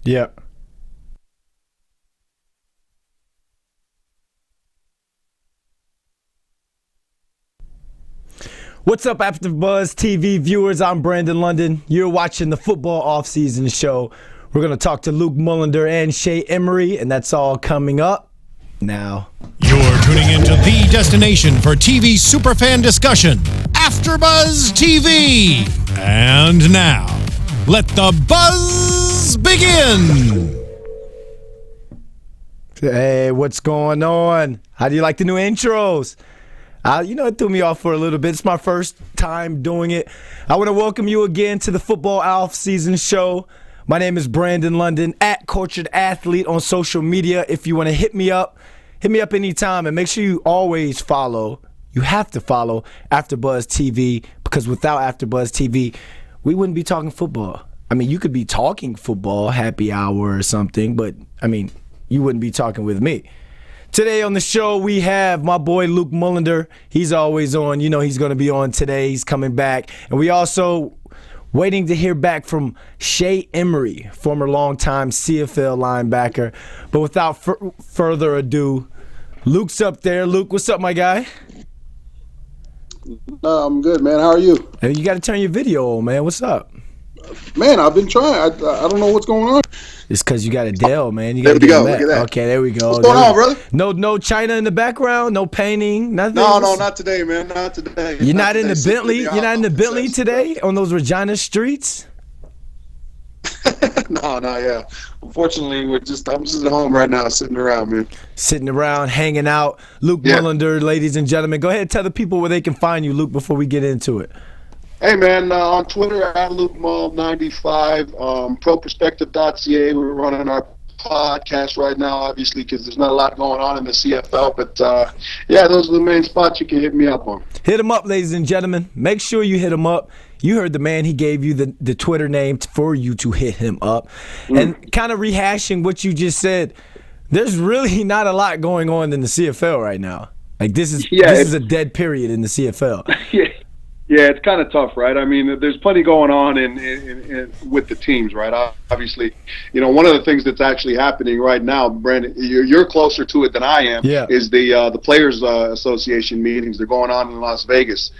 Yeah. What's up, AFTERBUZZ TV viewers? I'm Brandon London. You're watching the Football Off-Season show. We're going to talk to Luke Mullender and Shea Emery, and that's all coming up now. You're tuning into the destination for TV superfan discussion, AFTERBUZZ TV. And now, let the buzz begin. Hey, what's going on? How do you like the new intros? It threw me off for a little bit. It's my first time doing it. I want to welcome you again to the Football Off-Season show. My name is Brandon London, at Cultured Athlete on social media. If you want to hit me up anytime. And make sure you always follow. You have to follow AFTERBUZZ TV, because without AFTERBUZZ TV, we wouldn't be talking football. I mean, you could be talking football, happy hour or something, but, you wouldn't be talking with me. Today on the show, we have my boy Luke Mullender. He's always on. He's going to be on today. He's coming back. And we also waiting to hear back from Shea Emery, former longtime CFL linebacker. But without further ado, Luke's up there. Luke, what's up, my guy? I'm good, man. How are you? Hey, you got to turn your video on, man. What's up? Man, I've been trying. I don't know what's going on. It's because you got Adele, man. There we go. Look at that. Okay, there we go. What's going on, brother? No China in the background, no painting, nothing. No, not today, man. Not today. You're not in the Bentley. You're not in the Bentley today on those Regina streets. No, yeah. Unfortunately, I'm just at home right now, sitting around, man. Sitting around, hanging out. Luke Mullender, ladies and gentlemen. Go ahead and tell the people where they can find you, Luke, before we get into it. Hey, man, on Twitter, at LukeMull95, ProPerspective.ca. We're running our podcast right now, obviously, because there's not a lot going on in the CFL. But, those are the main spots you can hit me up on. Hit him up, ladies and gentlemen. Make sure you hit him up. You heard the man. He gave you the Twitter name for you to hit him up. And kind of rehashing what you just said, there's really not a lot going on in the CFL right now. Like, this is a dead period in the CFL. Yeah, it's kind of tough, right? I mean, there's plenty going on in with the teams, right? Obviously, one of the things that's actually happening right now, Brandon, you're closer to it than I am, is the Players Association meetings. They're going on in Las Vegas.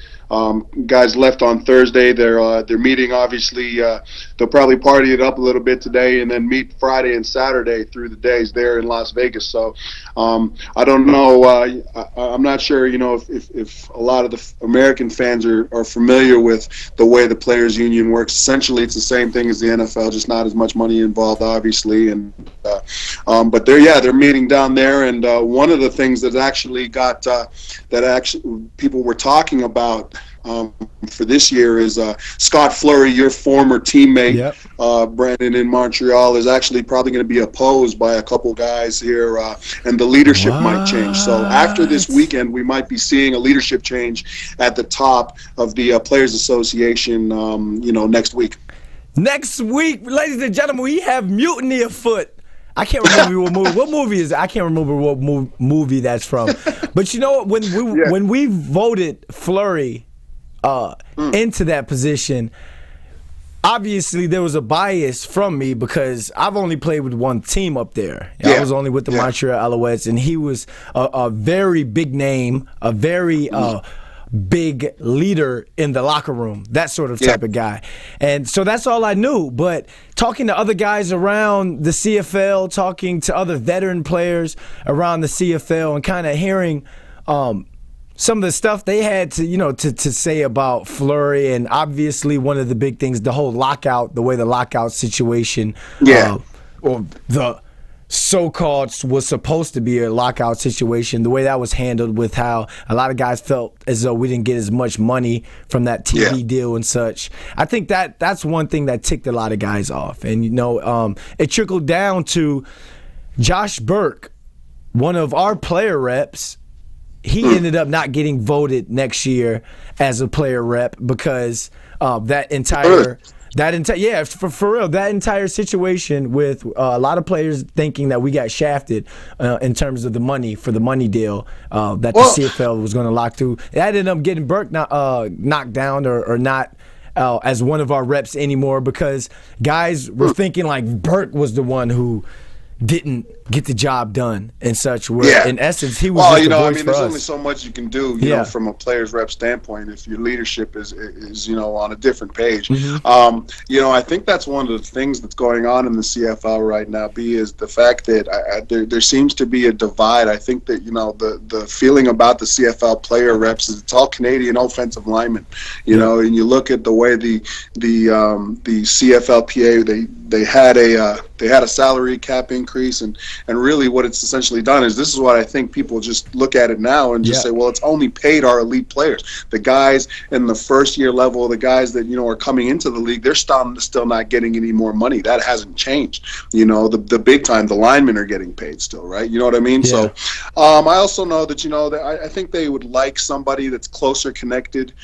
Guys left on Thursday. They're meeting, obviously. They'll probably party it up a little bit today and then meet Friday and Saturday through the days there in Las Vegas. So I don't know. I'm not sure, if a lot of the American fans are familiar with the way the Players Union works. Essentially, it's the same thing as the NFL, just not as much money involved, obviously. And but they're meeting down there. And one of the things that actually got people were talking about for this year is Scott Fleury, your former teammate, Brandon, in Montreal, is actually probably going to be opposed by a couple guys here, and the leadership might change. So after this weekend, we might be seeing a leadership change at the top of the Players Association, next week. Next week, ladies and gentlemen, we have mutiny afoot. I can't remember what movie is it? I can't remember what movie that's from. But you know what? When we voted Fleury into that position, obviously there was a bias from me because I've only played with one team up there. I was only with the Montreal Alouettes, and he was a very big name, a very big leader in the locker room, that sort of type of guy. And so that's all I knew. But talking to other guys around the CFL, talking to other veteran players around the CFL, and kind of hearing some of the stuff they had to say about Fleury, and obviously one of the big things, the whole lockout, the way the lockout situation, or the so-called was supposed to be a lockout situation, the way that was handled, with how a lot of guys felt as though we didn't get as much money from that TV deal and such. I think that's one thing that ticked a lot of guys off. And, it trickled down to Josh Burke, one of our player reps. He ended up not getting voted next year as a player rep because that entire for real, that entire situation with a lot of players thinking that we got shafted in terms of the money for the money deal that the CFL was going to lock through. That ended up getting Burke knocked down or not as one of our reps anymore, because guys were thinking like Burke was the one who didn't get the job done and such, where in essence he was just a voice for there's us. only so much you can do, you know, from a player's rep standpoint if your leadership is you know, on a different page. You know, I think that's one of the things that's going on in the CFL right now, is the fact that there seems to be a divide. I think that, you know, the feeling about the CFL player reps is it's all Canadian offensive linemen, you know, and you look at the way the CFLPA, they had a salary cap increase, and really what it's essentially done is, this is what I think people just look at it now and just say, well, it's only paid our elite players. The guys in the first year level, the guys that, you know, are coming into the league, they're still not getting any more money. That hasn't changed. You know, the big time, the linemen are getting paid still, right? You know what I mean? So I also know that, you know, that I think they would like somebody that's closer connected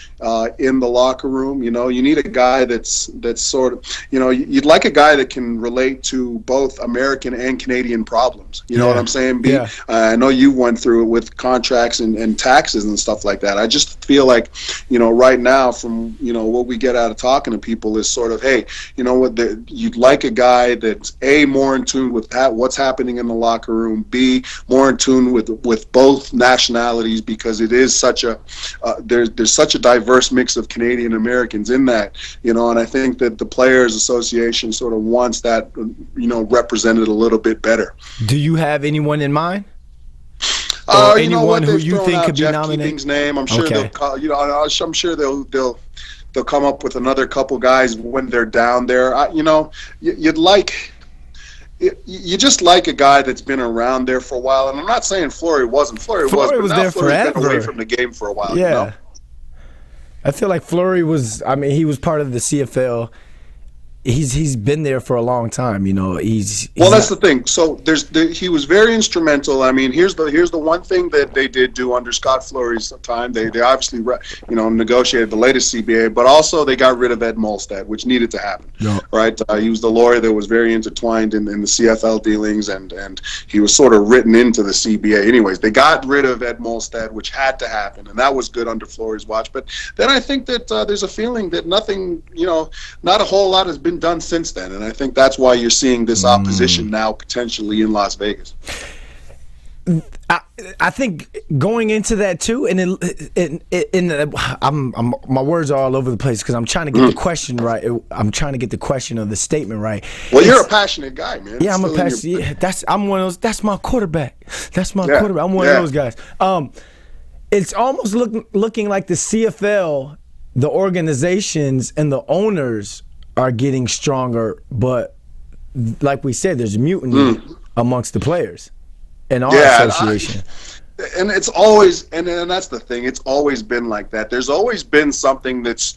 in the locker room. You know, you need a guy that's sort of, you know, you'd like a guy that can relate to both American and Canadian problems. You know what I'm saying? I know you went through it with contracts and taxes and stuff like that. I just feel like, you know, right now from, you know, what we get out of talking to people is sort of, hey, you know what, you'd like a guy that's A, more in tune with what's happening in the locker room, B, more in tune with both nationalities, because it is such a there's such a diverse mix of Canadian Americans in that, you know, and I think that the Players Association sort of wants that, you know, represented a little bit better. Do you have anyone in mind? Or anyone who you think could be Jeff nominated? Keating's name. I'm sure they'll call, you know, I'm sure they'll come up with another couple guys when they're down there. You know, you just like a guy that's been around there for a while. And I'm not saying Flory wasn't. Flory was, but now there Flory's been away forever from the game for a while. Yeah. You know? I feel like Flory was, I mean, he was part of the CFL. He's been there for a long time, you know. Well, that's the thing. So he was very instrumental. I mean, here's the one thing that they did do under Scott Flory's time. They obviously, you know, negotiated the latest CBA, but also they got rid of Ed Molstad, which needed to happen. Right? He was the lawyer that was very intertwined in the CFL dealings, and he was sort of written into the CBA. Anyways, they got rid of Ed Molstad, which had to happen, and that was good under Flory's watch. But then I think that there's a feeling that nothing, you know, not a whole lot has been done since then, and I think that's why you're seeing this opposition now potentially in Las Vegas. I think going into that too, and my words are all over the place because I'm trying to get the question right. I'm trying to get the question of the statement right. Well, you're a passionate guy, man. Yeah, I'm a passionate. I'm one of those. That's my quarterback. That's my quarterback. I'm one of those guys. It's almost looking like the CFL, the organizations and the owners are getting stronger, but like we said, there's mutiny amongst the players in our association. And it's always, and that's the thing, it's always been like that. There's always been something that's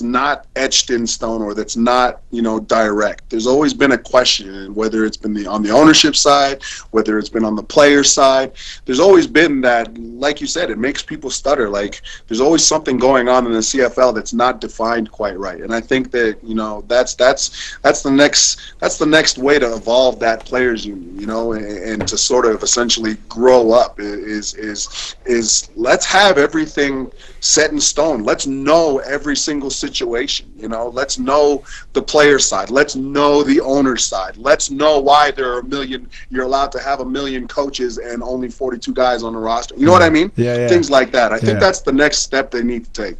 not etched in stone, or that's not, you know, direct. There's always been a question, whether it's been on the ownership side, whether it's been on the player side. There's always been that, like you said, it makes people stutter. Like, there's always something going on in the CFL that's not defined quite right. And I think that, you know, that's the next way to evolve that players union, you know, and to sort of essentially grow up is let's have everything set in stone. Let's know every single situation, you know. Let's know the player side. Let's know the owner side. Let's know why you're allowed to have 1 million coaches and only 42 guys on the roster. You know what I mean? Yeah. Things like that. I think that's the next step they need to take.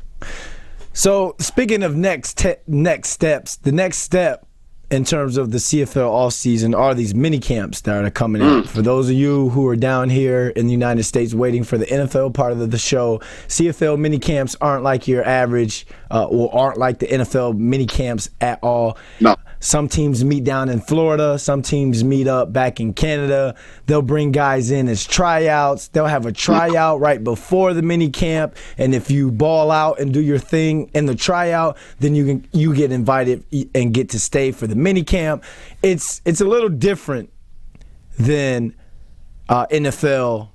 So speaking of next steps, the next step in terms of the CFL offseason are these mini camps that are coming in. For those of you who are down here in the United States waiting for the NFL part of the show, CFL mini camps aren't like your average or aren't like the NFL mini camps at all. No. Some teams meet down in Florida. Some teams meet up back in Canada. They'll bring guys in as tryouts. They'll have a tryout right before the mini camp, and if you ball out and do your thing in the tryout, then you get invited and get to stay for the mini camp. It's a little different than NFL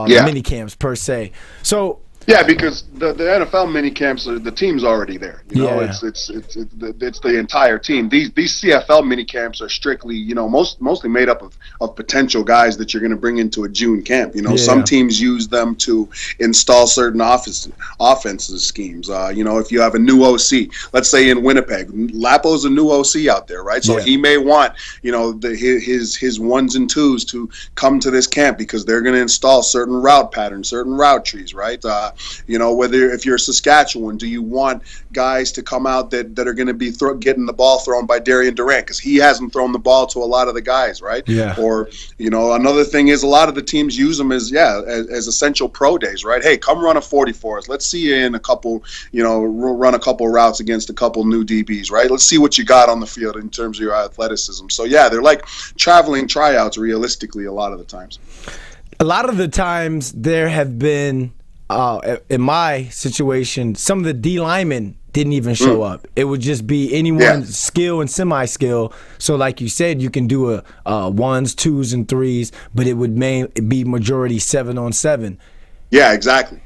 mini camps per se. So Yeah, because the NFL mini camps, the team's already there. You know, it's the entire team. These CFL mini camps are strictly, you know, mostly made up of potential guys that you're going to bring into a June camp. You know, some teams use them to install certain offensive schemes. You know, if you have a new OC, let's say in Winnipeg, Lapo's a new OC out there, right? So he may want, you know, his ones and twos to come to this camp because they're going to install certain route patterns, certain route trees, right? You know, whether if you're Saskatchewan, do you want guys to come out that are going to be getting the ball thrown by Darian Durant because he hasn't thrown the ball to a lot of the guys, right? Yeah. Or, you know, another thing is a lot of the teams use them as essential pro days, right? Hey, come run a 40 for us. Let's see you in a couple, you know, run a couple routes against a couple new DBs, right? Let's see what you got on the field in terms of your athleticism. So, yeah, they're like traveling tryouts realistically a lot of the times. A lot of the times there have been in my situation, some of the D linemen didn't even show up. It would just be anyone's skill and semi-skill. So like you said, you can do a ones, twos, and threes, but it would be majority 7-on-7. Yeah, exactly.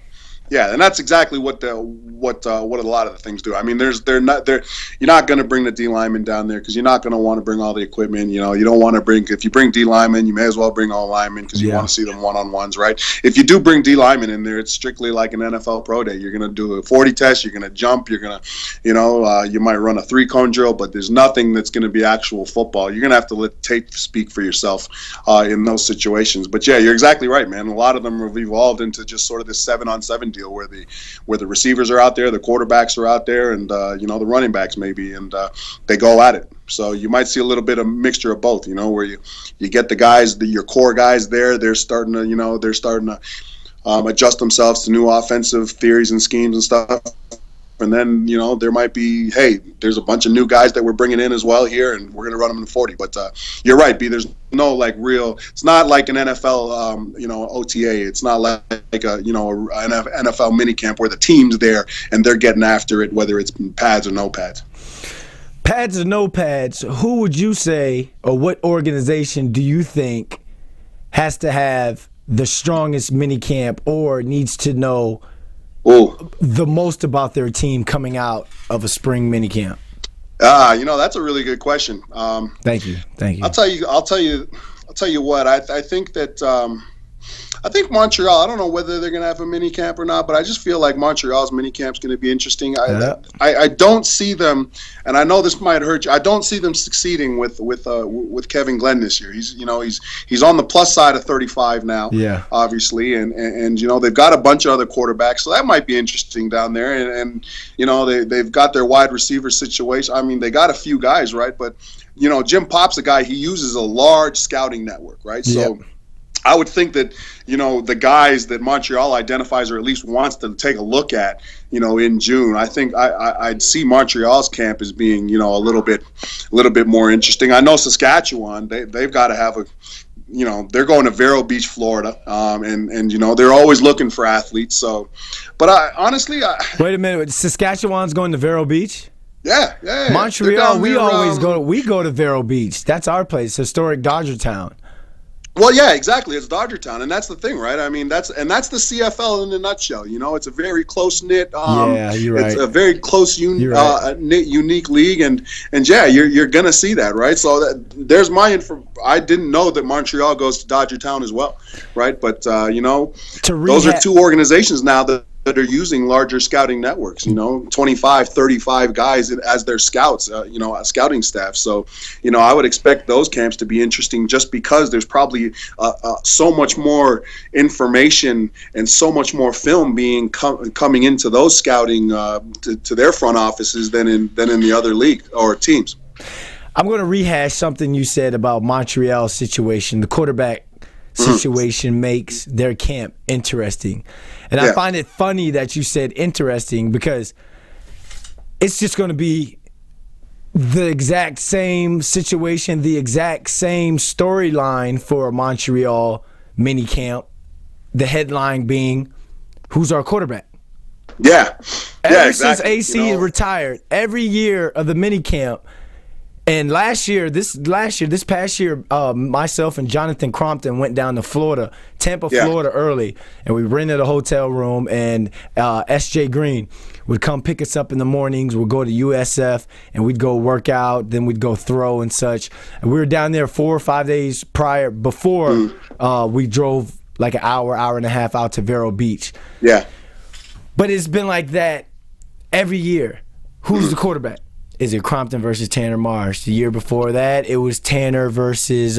Yeah, and that's exactly what a lot of the things do. I mean, you're not going to bring the D lineman down there because you're not going to want to bring all the equipment. You know, you don't want to if you bring D linemen, you may as well bring all linemen because you want to see them one-on-ones, right? If you do bring D linemen in there, it's strictly like an NFL pro day. You're going to do a 40 test, you're going to jump, you're going to, you know, you might run a 3-cone drill, but there's nothing that's going to be actual football. You're going to have to let tape speak for yourself in those situations. But yeah, you're exactly right, man. A lot of them have evolved into just sort of this 7-on-7 deal where the receivers are out there, the quarterbacks are out there, and you know, the running backs maybe, and they go at it. So you might see a little bit of mixture of both, you know, where you get the guys, your core guys there, they're starting to adjust themselves to new offensive theories and schemes and stuff. And then, you know, there might be, hey, there's a bunch of new guys that we're bringing in as well here, and we're going to run them in 40. But you're right, B. There's no like real. It's not like an NFL, you know, OTA. It's not like a, you know, an NFL minicamp where the team's there and they're getting after it, whether it's pads or no pads. Pads or no pads, who would you say, or what organization do you think has to have the strongest minicamp or needs to know the most about their team coming out of a spring minicamp? You know, that's a really good question. Thank you. I'll tell you what. I think that I think Montreal. I don't know whether they're going to have a mini camp or not, but I just feel like Montreal's mini camp is going to be interesting. I don't see them, and I know this might hurt you. I don't see them succeeding with Kevin Glenn this year. He's on the plus side of 35 now. Yeah, obviously, and you know, they've got a bunch of other quarterbacks, so that might be interesting down there. And you know, they've got their wide receiver situation. I mean, they got a few guys, right? But you know, Jim Pop's a guy. He uses a large scouting network, right? So I would think that, you know, the guys that Montreal identifies or at least wants to take a look at, you know, in June, I think I'd see Montreal's camp as being, you know, a little bit more interesting. I know Saskatchewan, they've got to have a, you know, they're going to Vero Beach, Florida, and you know, they're always looking for athletes. So, but honestly, wait a minute, Saskatchewan's going to Vero Beach? Yeah. Montreal, we go to Vero Beach. That's our place, historic Dodger Town. Well, yeah, exactly. It's Dodger Town, and that's the thing, right? I mean, that's the CFL in a nutshell. You know, it's a very close knit. Yeah, you're right. It's a very close, knit, unique league, and yeah, you're gonna see that, right? So there's my info. I didn't know that Montreal goes to Dodger Town as well, right? But you know, those are two organizations now that are using larger scouting networks, you know, 25, 35 guys as their scouts, you know, scouting staff. So, you know, I would expect those camps to be interesting just because there's probably so much more information and so much more film being coming into those scouting to their front offices than in the other league or teams. I'm going to rehash something you said about Montreal's situation. The quarterback situation makes their camp interesting. And I find it funny that you said interesting because it's just going to be the exact same situation, the exact same storyline for Montreal mini camp. The headline being, who's our quarterback? Yeah. Ever since AC retired, every year of the mini camp, And this past year, myself and Jonathan Crompton went down to Florida, Tampa, Florida early, and we rented a hotel room, and S.J. Green would come pick us up in the mornings. We'd go to USF, and we'd go work out, then we'd go throw and such. And we were down there 4 or 5 days before we drove like an hour and a half out to Vero Beach. Yeah. But it's been like that every year. Who's the quarterback? Is it Crompton versus Tanner Marsh? The year before that, it was Tanner versus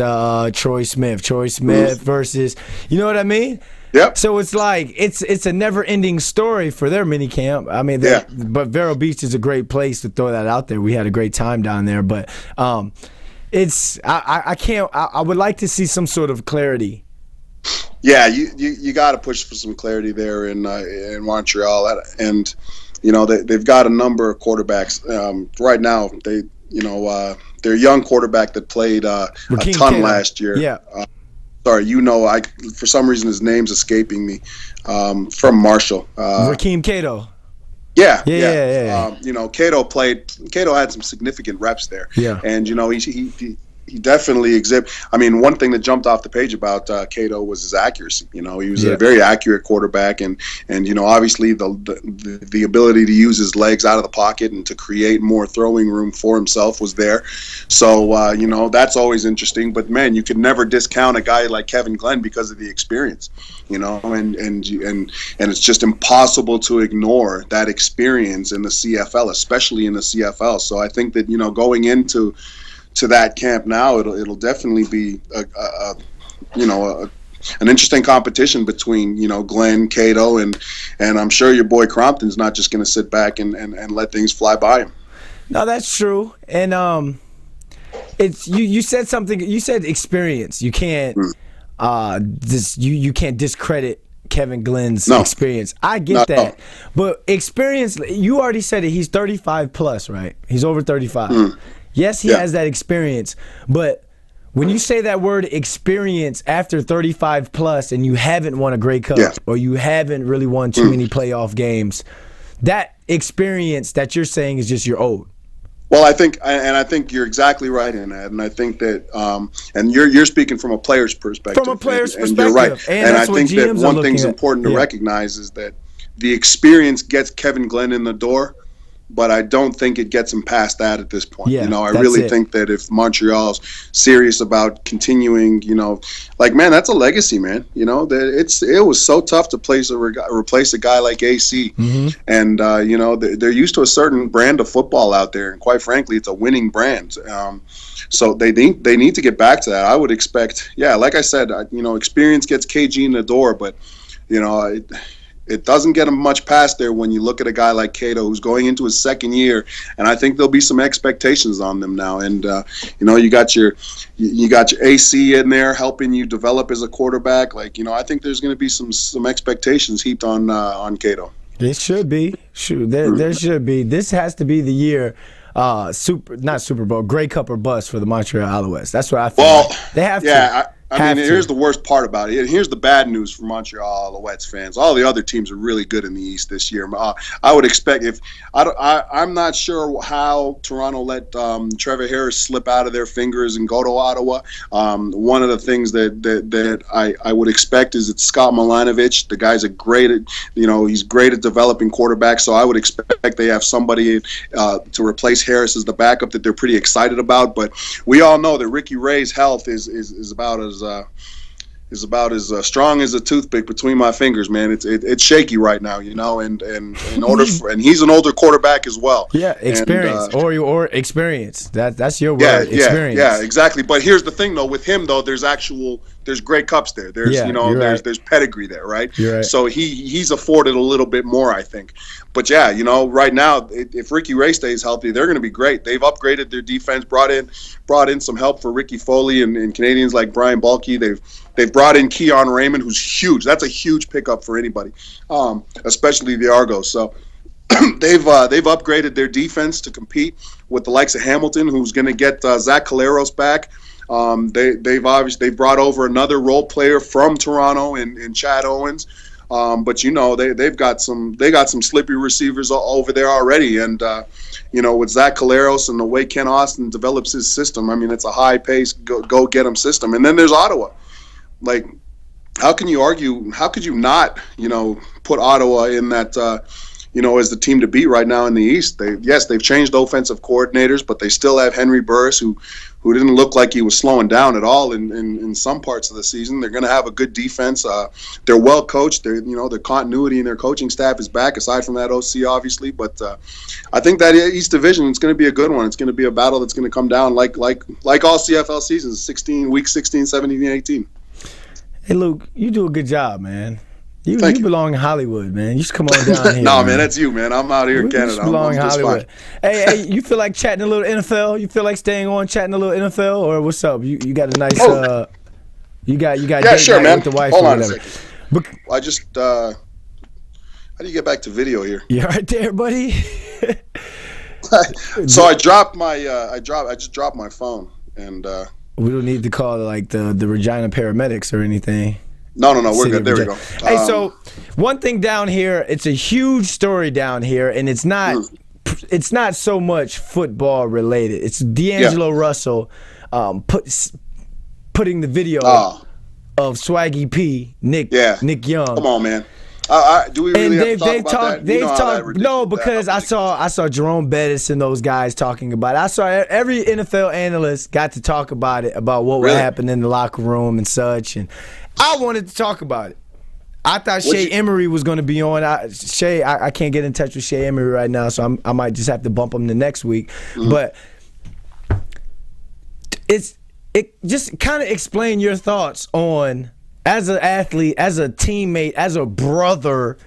Troy Smith. Troy Smith versus, you know what I mean? Yep. So it's like it's a never-ending story for their mini camp. I mean, but Vero Beach is a great place to throw that out there. We had a great time down there, but it's I would like to see some sort of clarity. Yeah, you got to push for some clarity there in Montreal, and you know they've got a number of quarterbacks right now. Their young quarterback that played a ton last year. Yeah. Sorry, for some reason his name's escaping me. From Marshall. Rakeem Cato. Yeah. Cato had some significant reps there. Yeah. And he definitely I mean, one thing that jumped off the page about Cato was his accuracy. He was a very accurate quarterback, and obviously the ability to use his legs out of the pocket and to create more throwing room for himself was there. So that's always interesting. But man, you could never discount a guy like Kevin Glenn because of the experience. And it's just impossible to ignore that experience in the CFL, especially in the CFL. So I think that going into that camp now, it'll definitely be an interesting competition between Glenn, Cato, and I'm sure your boy Crompton's not just going to sit back and let things fly by him. No, that's true. And it's you said something. You said experience. You can't you can't discredit Kevin Glenn's experience. I get that. But experience, you already said it. He's 35 plus, right? He's over 35. Yes, he has that experience, but when you say that word experience after 35 plus and you haven't won a Grey Cup or you haven't really won too many playoff games, that experience that you're saying is just you're old. Well, I think you're exactly right in that, and I think that, and you're speaking from a player's perspective. From a player's perspective, and you're right. And I think that one thing's important to recognize is that the experience gets Kevin Glenn in the door, but I don't think it gets him past that at this point. Yeah, I really think that if Montreal's serious about continuing, man, that's a legacy, man. It was so tough to replace a guy like AC, and they're used to a certain brand of football out there, and quite frankly, it's a winning brand. So they need to get back to that. I would expect, like I said, experience gets KG in the door, but it doesn't get him much past there when you look at a guy like Cato who's going into his second year, and I think there'll be some expectations on them now. And you got your AC in there helping you develop as a quarterback. I think there's going to be some expectations heaped on Cato. It should be. There should be. This has to be the year. Not Super Bowl, Grey Cup or bust for the Montreal Alouettes. That's what I feel. Well, they have to. I mean, here's the worst part about it. And here's the bad news for Montreal Alouettes fans. All the other teams are really good in the East this year. I would expect I'm not sure how Toronto let Trevor Harris slip out of their fingers and go to Ottawa. One of the things that I would expect is that Scott Milanovich, the guy's he's great at developing quarterbacks. So I would expect they have somebody to replace Harris as the backup that they're pretty excited about. But we all know that Ricky Ray's health is about as strong as a toothpick between my fingers, man. It's shaky right now, and he's an older quarterback as well. Yeah, experience or experience. That's your word. Experience. Yeah, exactly. But here's the thing, though. With him, though, there's Grey Cups there. There's pedigree there, right? You're right. So he's afforded a little bit more, I think. But right now, if Ricky Ray stays healthy, they're going to be great. They've upgraded their defense, brought in some help for Ricky Foley and Canadians like Brian Balke. They've brought in Keon Raymond, who's huge. That's a huge pickup for anybody, especially the Argos. So they've upgraded their defense to compete with the likes of Hamilton, who's going to get Zach Caleros back. They've brought over another role player from Toronto in Chad Owens. But they've got some slippery receivers over there already, and with Zach Caleros and the way Ken Austin develops his system, I mean, it's a high pace go get 'em system. And then there's Ottawa. Like, how can you argue? How could you not put Ottawa in that? As the team to beat right now in the East. They've changed offensive coordinators, but they still have Henry Burris, who didn't look like he was slowing down at all in some parts of the season. They're going to have a good defense. They're well coached. Their continuity in their coaching staff is back, aside from that OC, obviously. But I think that East Division is going to be a good one. It's going to be a battle that's going to come down like all CFL seasons, 16 weeks, 16, 17, and 18. Hey, Luke, you do a good job, man. You belong in Hollywood, man. You should come on down here. No, man, that's you, man. I'm out here in Canada. You belong in Hollywood. Hey, you feel like chatting a little NFL? You feel like staying on chatting a little NFL, or what's up? You got a nice you got sure, man. With the wife. Hold or on whatever. a second. I just how do you get back to video here? You right there, buddy? So I dropped my I just dropped my phone, and we don't need to call like the Regina paramedics or anything. No, we're good. There we go. Hey, so one thing down here, it's a huge story down here, and it's not so much football related. It's D'Angelo Russell putting the video of Swaggy P, Nick Young. Come on, man. Do we really have to talk about that? They've talked. No, because I saw Jerome Bettis and those guys talking about it. I saw every NFL analyst got to talk about it, about what would happen in the locker room and such, and I wanted to talk about it. I thought Shea Emery was going to be on. I can't get in touch with Shea Emery right now, so I might just have to bump him the next week. Mm-hmm. But it just kind of explain your thoughts on, as an athlete, as a teammate, as a brother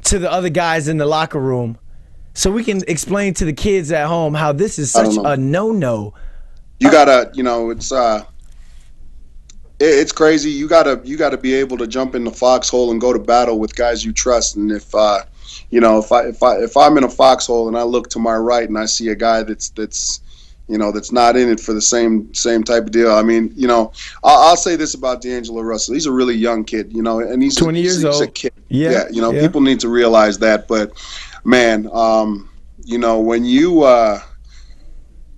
to the other guys in the locker room, so we can explain to the kids at home how this is such a no-no. You gotta, it's crazy. You gotta be able to jump in the foxhole and go to battle with guys you trust. And if I'm in a foxhole and I look to my right and I see a guy that's not in it for the same type of deal. I mean, I'll say this about D'Angelo Russell. He's a really young kid, and he's 20 years old. He's a kid. Yeah. People need to realize that. But man, when you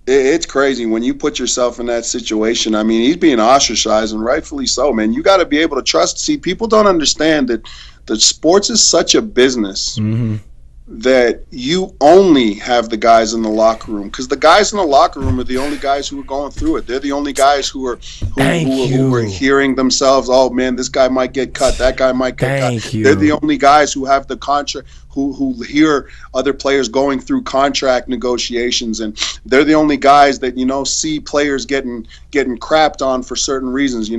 it's crazy when you put yourself in that situation. I mean, he's being ostracized, and rightfully so, man. You got to be able to trust. See, people don't understand that sports is such a business that you only have the guys in the locker room, because the guys in the locker room are the only guys who are going through it. They're the only guys who are hearing themselves, oh man, this guy might get cut, that guy might get cut. They're the only guys who have the contract, who hear other players going through contract negotiations, and they're the only guys that see players getting crapped on for certain reasons.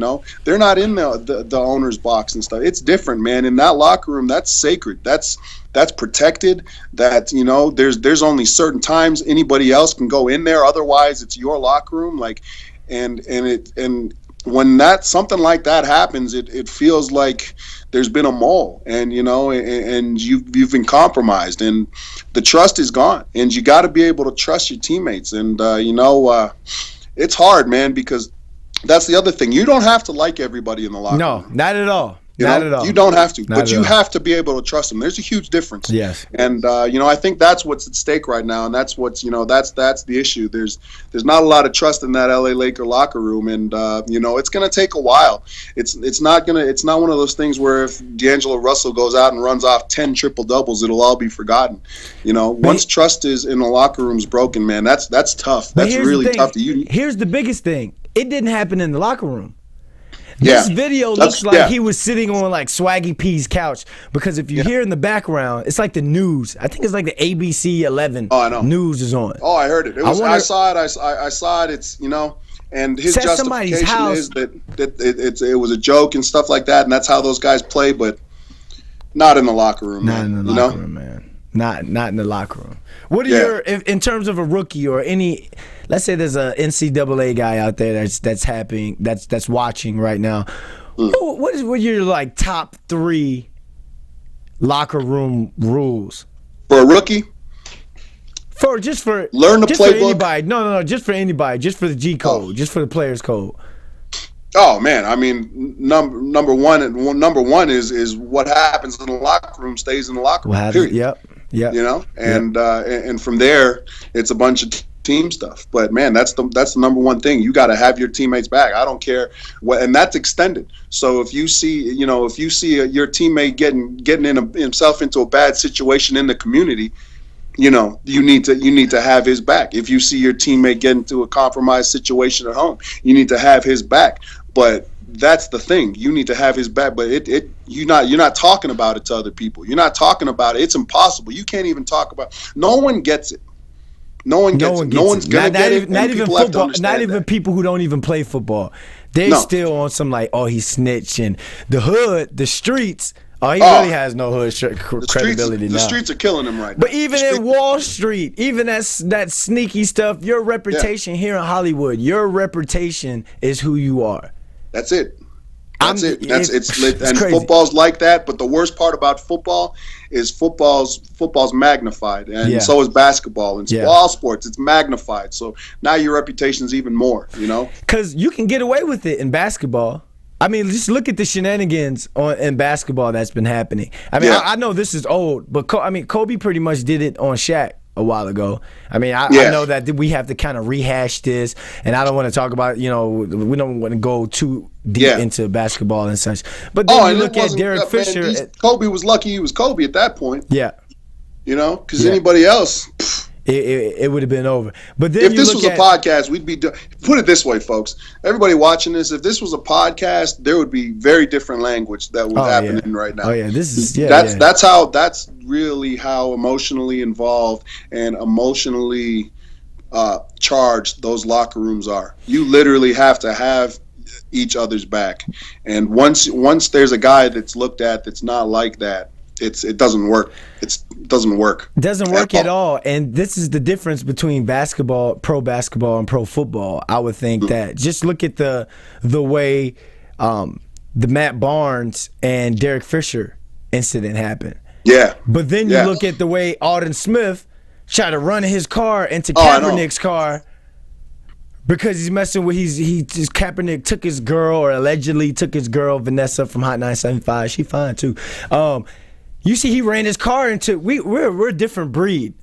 They're not in the owner's box and stuff. It's different, man. In that locker room, that's sacred. That's protected. That there's only certain times anybody else can go in there. Otherwise, it's your locker room. Like, and when something like that happens, it feels like there's been a mole, and and you've been compromised, and the trust is gone, and you got to be able to trust your teammates, and it's hard, man, because that's the other thing. You don't have to like everybody in the locker room. No, not at all. Not at all. You don't have to, but you have to be able to trust them. There's a huge difference. Yes. And I think that's what's at stake right now, and that's what's that's the issue. There's not a lot of trust in that LA Laker locker room, and it's going to take a while. It's not one of those things where if D'Angelo Russell goes out and runs off 10 triple doubles, it'll all be forgotten. Once trust is in the locker room's broken, man, that's tough. That's really tough. Here's the biggest thing: it didn't happen in the locker room. This video looks like he was sitting on like Swaggy P's couch, because if you hear in the background, it's like the news. I think it's like the ABC 11 news is on. Oh, I heard it. I saw it. I saw it. It's and his justification is that it was a joke and stuff like that, and that's how those guys play, but not in the locker room. Not in the locker room, man. Not in the locker room. What are your, in terms of a rookie or any? Let's say there's a NCAA guy out there that's watching right now. What are your like top 3 locker room rules for a rookie? Learn the playbook. Anybody. No, just for anybody. Just for the G code. Just for the players code. Oh man, I mean, number one is what happens in the locker room stays in the locker room. Period. Yep. You know, and from there, it's a bunch of team stuff. But man, that's the number one thing. You got to have your teammates back. I don't care what, and that's extended. So if you see, your teammate getting himself into a bad situation in the community, you need to have his back. If you see your teammate get into a compromised situation at home, you need to have his back. But that's the thing. You need to have his back. But you're not talking about it to other people. You're not talking about it. It's impossible. You can't even talk about. No one gets it. No one gets it. No one's gonna get it. Not even football. Not even people who don't even play football. They still on some like, oh, he snitched, and the hood, the streets. Oh, he really has no hood credibility now. The streets are killing him right now. But even in Wall Street, even that sneaky stuff, your reputation here in Hollywood, your reputation is who you are. That's it. It's lit. And crazy. Football's like that. But the worst part about football is football's magnified, and so is basketball and all sports. It's magnified. So now your reputation's even more. Because you can get away with it in basketball. I mean, just look at the shenanigans in basketball that's been happening. I mean, I know this is old, but Kobe pretty much did it on Shaq a while ago. I mean, I know that we have to kind of rehash this, and I don't want to talk about, we don't want to go too deep into basketball and such. But then you look at Derek Fisher. Man, Kobe was lucky he was Kobe at that point. Yeah. Because anybody else, it would have been over. But then if this was a podcast, we'd be put it this way, folks. Everybody watching this, if this was a podcast, there would be very different language that was happening right now. Oh yeah, that's really how emotionally involved and emotionally charged those locker rooms are. You literally have to have each other's back, and once there's a guy that's looked at that's not like that, it doesn't work. It doesn't work. It doesn't work at all. And this is the difference between pro basketball, and pro football. I would think that just look at the way the Matt Barnes and Derek Fisher incident happened. Yeah. But then you look at the way Alden Smith tried to run his car into Kaepernick's car because he's messing with Kaepernick took his girl, or allegedly took his girl, Vanessa from Hot 975. She fine too. You see, he ran his car into. We're a different breed.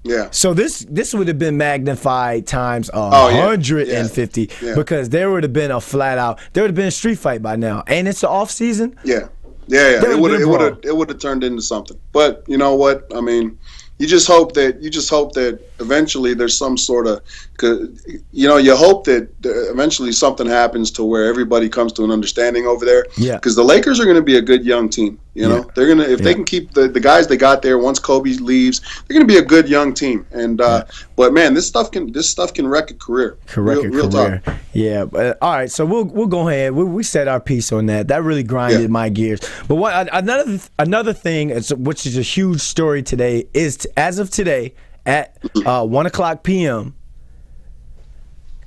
Yeah. So this would have been magnified times 150 because there would have been a flat out. There would have been a street fight by now, and it's the off season. Yeah. It would have turned into something. But you know what? I mean, you just hope that eventually there's some sort of, you hope that eventually something happens to where everybody comes to an understanding over there. Yeah. Because the Lakers are going to be a good young team. They're gonna they can keep the guys they got there once Kobe leaves, they're going to be a good young team. And but man, this stuff can wreck a career. Real talk. Yeah. But, all right. So we'll go ahead. We set our piece on that. That really grinded my gears. But another thing, which is a huge story today, is as of today at 1:00 p.m.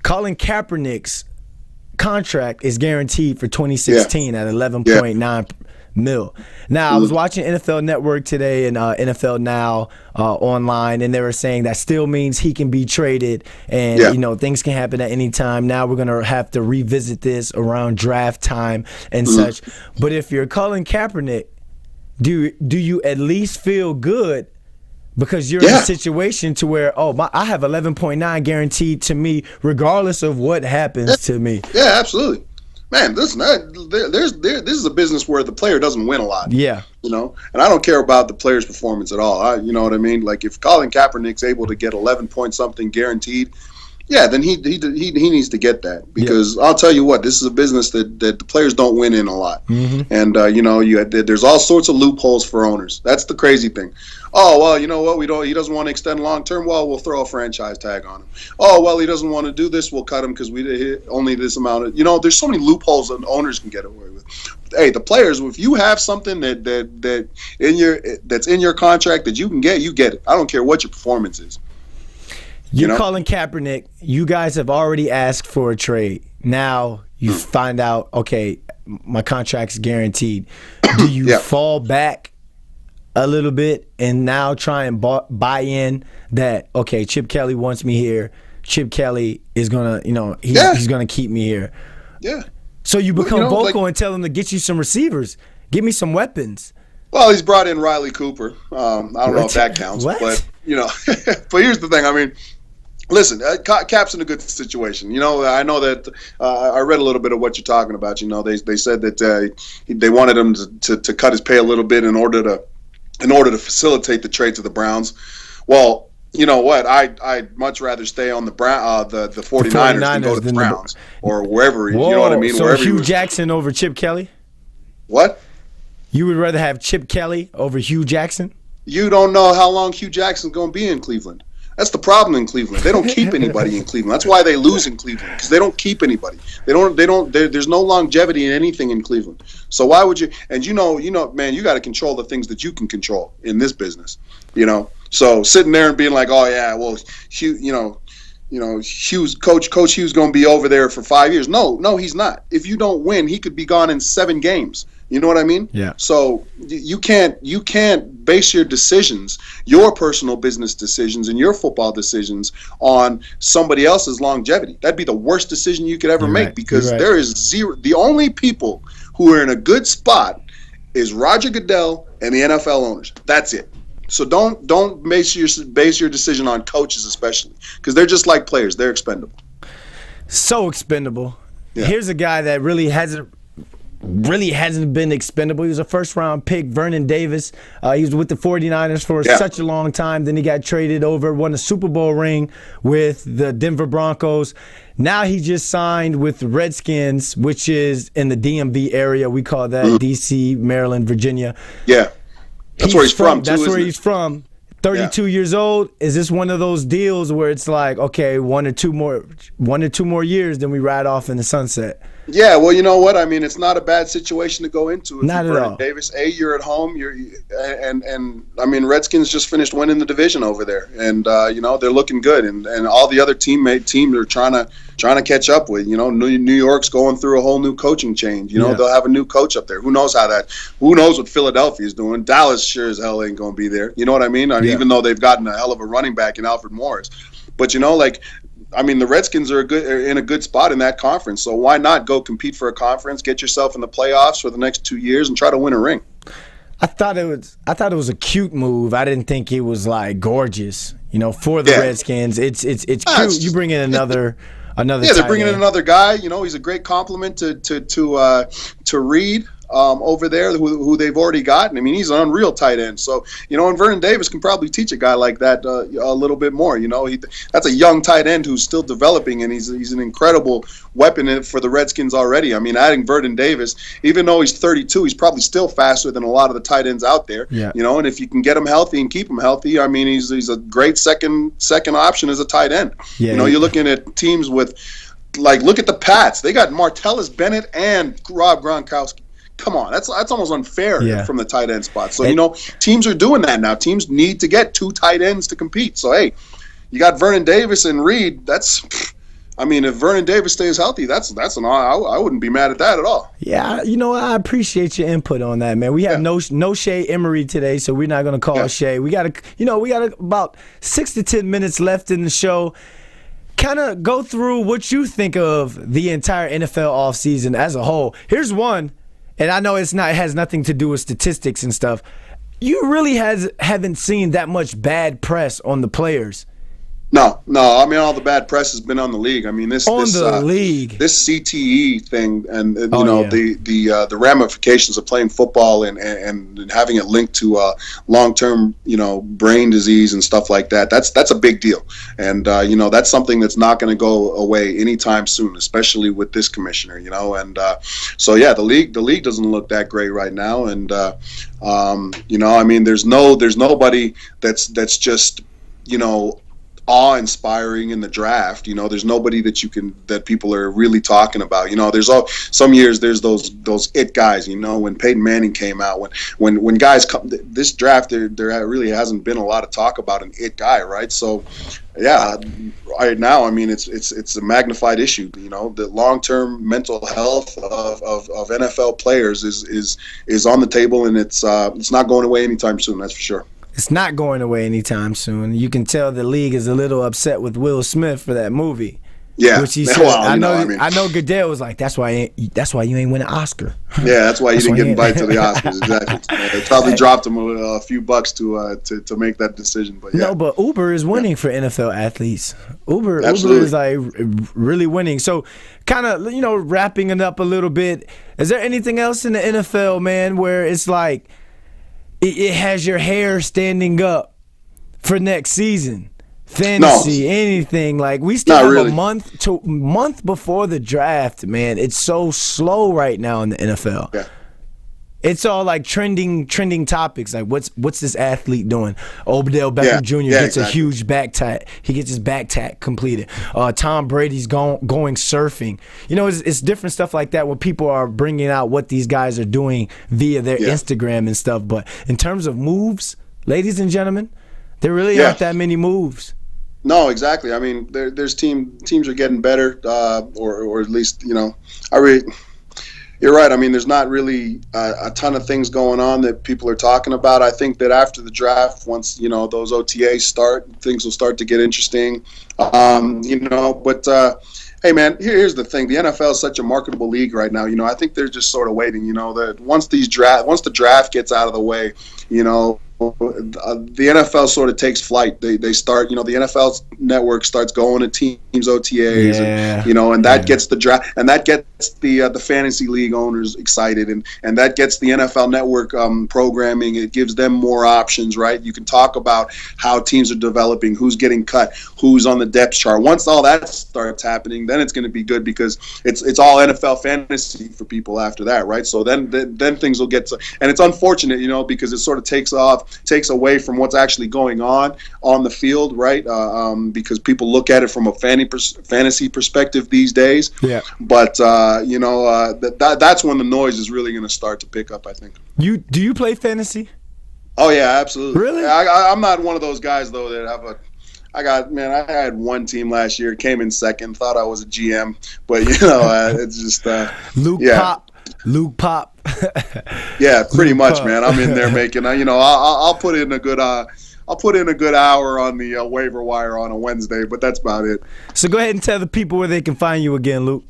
Colin Kaepernick's contract is guaranteed for 2016 at $11.9 million. Now, I was watching NFL Network today and NFL Now online, and they were saying that still means he can be traded, and things can happen at any time. Now we're gonna have to revisit this around draft time and such. But if you're Colin Kaepernick, do you at least feel good? Because you're in a situation to where, I have 11.9 guaranteed to me, regardless of what happens to me. Yeah, absolutely, man. Listen, this is a business where the player doesn't win a lot. Yeah, and I don't care about the player's performance at all. You know what I mean? Like if Colin Kaepernick's able to get 11 point something guaranteed, then he needs to get that, because I'll tell you what, this is a business that the players don't win in a lot, and there's all sorts of loopholes for owners. That's the crazy thing. Oh well, you know what? He doesn't want to extend long term. Well, we'll throw a franchise tag on him. Oh well, he doesn't want to do this. We'll cut him because we hit only this amount of. There's so many loopholes that owners can get away with. Hey, the players, if you have something that's in your contract that you can get, you get it. I don't care what your performance is. You're Colin Kaepernick. You guys have already asked for a trade. Now you find out, okay, my contract's guaranteed. Do you fall back a little bit and now try and buy in that, okay, Chip Kelly wants me here. Chip Kelly is gonna, he's gonna keep me here. Yeah. So you become vocal and tell him to get you some receivers. Give me some weapons. Well, he's brought in Riley Cooper. I don't know if that counts. What? But, but here's the thing. I mean, listen, Cap's in a good situation. I know that I read a little bit of what you're talking about. They said that they wanted him to cut his pay a little bit in order to facilitate the trade to the Browns. Well, you know what? I'd much rather stay on the 49ers than go to the Browns or wherever. Whoa, you know what I mean? So wherever Hugh Jackson over Chip Kelly? What? You would rather have Chip Kelly over Hugh Jackson? You don't know how long Hugh Jackson's going to be in Cleveland. That's the problem in Cleveland. They don't keep anybody in Cleveland. That's why they lose in Cleveland, because they don't keep anybody. There's no longevity in anything in Cleveland. So why would you? And man, you got to control the things that you can control in this business. So sitting there and being like, oh yeah, well, Hugh, Hughes, Coach Hughes going to be over there for 5 years. No, he's not. If you don't win, he could be gone in 7 games. You know what I mean? Yeah. So you can't base your decisions, your personal business decisions and your football decisions on somebody else's longevity. That'd be the worst decision you could ever make, because there is zero. The only people who are in a good spot is Roger Goodell and the NFL owners. That's it. So don't base your decision on coaches, especially, because they're just like players. They're expendable. So expendable. Yeah. Here's a guy that really hasn't been expendable. He was a first-round pick, Vernon Davis. He was with the 49ers for such a long time. Then he got traded over, won a Super Bowl ring with the Denver Broncos. Now he just signed with the Redskins, which is in the DMV area. We call that D.C., Maryland, Virginia. Yeah. That's where he's from, too. That's where he's from. 32 years old. Is this one of those deals where it's like, okay, one or two more years, then we ride off in the sunset? Yeah, well, you know what? I mean, it's not a bad situation to go into. Not at all. Davis, you're at home. And I mean, Redskins just finished winning the division over there, and they're looking good. And all the other teams are trying to catch up with. New York's going through a whole new coaching change. They'll have a new coach up there. Who knows what Philadelphia's doing? Dallas sure as hell ain't going to be there. You know what I mean? Even though they've gotten a hell of a running back in Alfred Morris, but the Redskins are in a good spot in that conference, so why not go compete for a conference, get yourself in the playoffs for the next 2 years, and try to win a ring? I thought it was a cute move. I didn't think it was like gorgeous. For the Redskins, it's cute. You bring in another. Yeah, they're bringing in another guy. He's a great compliment to Reed. Over there, who they've already gotten. I mean, he's an unreal tight end. So, and Vernon Davis can probably teach a guy like that a little bit more. That's a young tight end who's still developing, and he's an incredible weapon for the Redskins already. I mean, adding Vernon Davis, even though he's 32, he's probably still faster than a lot of the tight ends out there. Yeah. And if you can get him healthy and keep him healthy, I mean, he's a great second option as a tight end. Yeah, you're looking at teams with, look at the Pats. They got Martellus Bennett and Rob Gronkowski. Come on, that's almost unfair from the tight end spot. So, teams are doing that now. Teams need to get 2 tight ends to compete. So, hey, you got Vernon Davis and Reed. If Vernon Davis stays healthy, I wouldn't be mad at that at all. Yeah, I appreciate your input on that, man. We have no Shea Emery today, so we're not going to call Shea. We got about 6 to 10 minutes left in the show. Kind of go through what you think of the entire NFL offseason as a whole. Here's one. And I know it has nothing to do with statistics and stuff. You really haven't seen that much bad press on the players. No. I mean, all the bad press has been on the league. I mean, this league, this CTE thing, and the ramifications of playing football and having it linked to long-term brain disease and stuff like that. That's a big deal, and that's something that's not going to go away anytime soon, especially with this commissioner. And so the league doesn't look that great right now, and I mean, there's nobody that's just awe-inspiring in the draft. There's nobody that people are really talking about. There's some years there's those it guys. When Peyton Manning came out, when guys come this draft, there really hasn't been a lot of talk about an it guy, right? So, right now, I mean, it's a magnified issue. The long-term mental health of NFL players is on the table, and it's not going away anytime soon. That's for sure. It's not going away anytime soon. You can tell the league is a little upset with Will Smith for that movie. Yeah, which he said. well, I know Goodell was like, that's why you ain't win an Oscar. Yeah, that's why you didn't get invited to the Oscars. Exactly. They probably dropped him a few bucks to make that decision. But yeah. No, but Uber is winning for NFL athletes. Uber Absolutely. is like really winning. So, kind of wrapping it up a little bit. Is there anything else in the NFL, man, where it's like it has your hair standing up for next season? Fantasy, anything. Like, we still have really. a month before the draft, man. It's so slow right now in the NFL. Yeah. It's all like trending topics. Like, what's this athlete doing? Odell Beckham Jr. gets a huge back tat. He gets his back tat completed. Tom Brady's going surfing. It's different stuff like that where people are bringing out what these guys are doing via their Instagram and stuff. But in terms of moves, ladies and gentlemen, there really aren't that many moves. No, exactly. I mean, there's teams are getting better, or at least you're right. I mean, there's not really a ton of things going on that people are talking about. I think that after the draft, once those OTAs start, things will start to get interesting. But hey, man, here's the thing: the NFL is such a marketable league right now. I think they're just sort of waiting. That once the draft gets out of the way, the NFL sort of takes flight. They start, the NFL network starts going to teams OTAs, and that gets the draft, and that gets the fantasy league owners excited, and that gets the NFL network programming. It gives them more options, right? You can talk about how teams are developing, who's getting cut, who's on the depth chart. Once all that starts happening, then it's going to be good because it's all NFL fantasy for people after that, right? So then things will get to, and it's unfortunate, because it sort of takes away from what's actually going on the field, right? Because people look at it from a fantasy perspective these days. Yeah. But that's when the noise is really going to start to pick up, I think. Do you play fantasy? Oh yeah, absolutely. Really? I'm not one of those guys though that have I had one team last year, came in second, thought I was a GM, but it's just Luke Pop. Yeah, pretty much, man. I'm in there making. I'll put in a good. I'll put in a good hour on the waiver wire on a Wednesday, but that's about it. So go ahead and tell the people where they can find you again, Luke.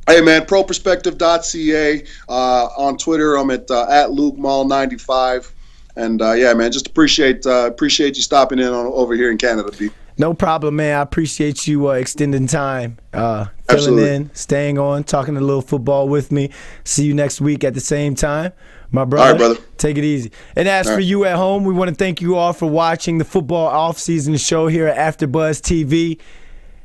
Hey, man, properspective.ca. On Twitter, I'm at LukeMall95. And, man, just appreciate you stopping in over here in Canada, B. No problem, man. I appreciate you extending time, filling in, staying on, talking a little football with me. See you next week at the same time. My brother, all right, brother. Take it easy. And as for you at home, we want to thank you all for watching the Football Off-Season show here at AfterBuzz TV.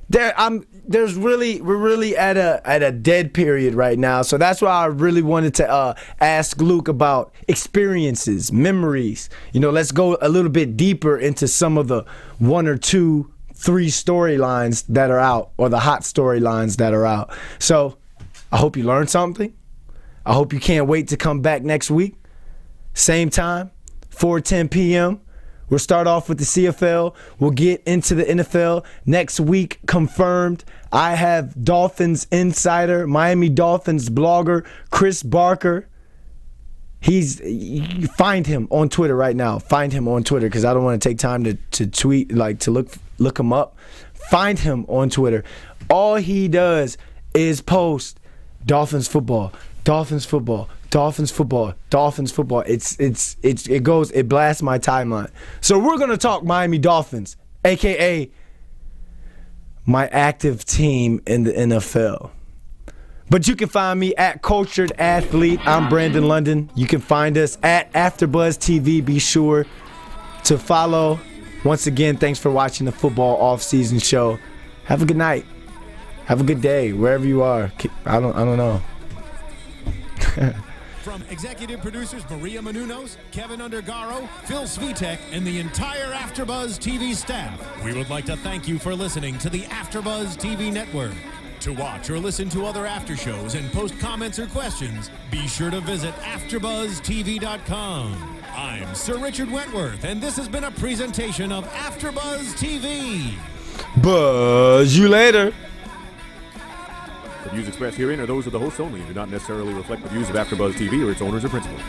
We're really at a dead period right now, so that's why I really wanted to ask Luke about experiences, memories. Let's go a little bit deeper into some of the 1 or 2, 3 storylines that are out, or the hot storylines that are out. So I hope you learned something. I hope you can't wait to come back next week. Same time, 4:10 p.m. We'll start off with the CFL. We'll get into the NFL next week, confirmed. I have Dolphins insider, Miami Dolphins blogger, Chris Barker. You find him on Twitter right now. Find him on Twitter because I don't want to take time to tweet, to look him up. Find him on Twitter. All he does is post Dolphins football, Dolphins football, Dolphins football, Dolphins football. It blasts my timeline. So we're gonna talk Miami Dolphins, aka my active team in the NFL. But you can find me at Cultured Athlete. I'm Brandon London. You can find us at AfterBuzz TV. Be sure to follow. Once again, thanks for watching the Football Off-Season show. Have a good night. Have a good day wherever you are. I don't know. From executive producers Maria Menounos, Kevin Undergaro, Phil Svitek, and the entire AfterBuzz TV staff, we would like to thank you for listening to the AfterBuzz TV network. To watch or listen to other after shows and post comments or questions, be sure to visit AfterBuzzTV.com. I'm Sir Richard Wentworth, and this has been a presentation of AfterBuzz TV. Buzz you later. The views expressed herein are those of the hosts only and do not necessarily reflect the views of AfterBuzz TV or its owners or principals.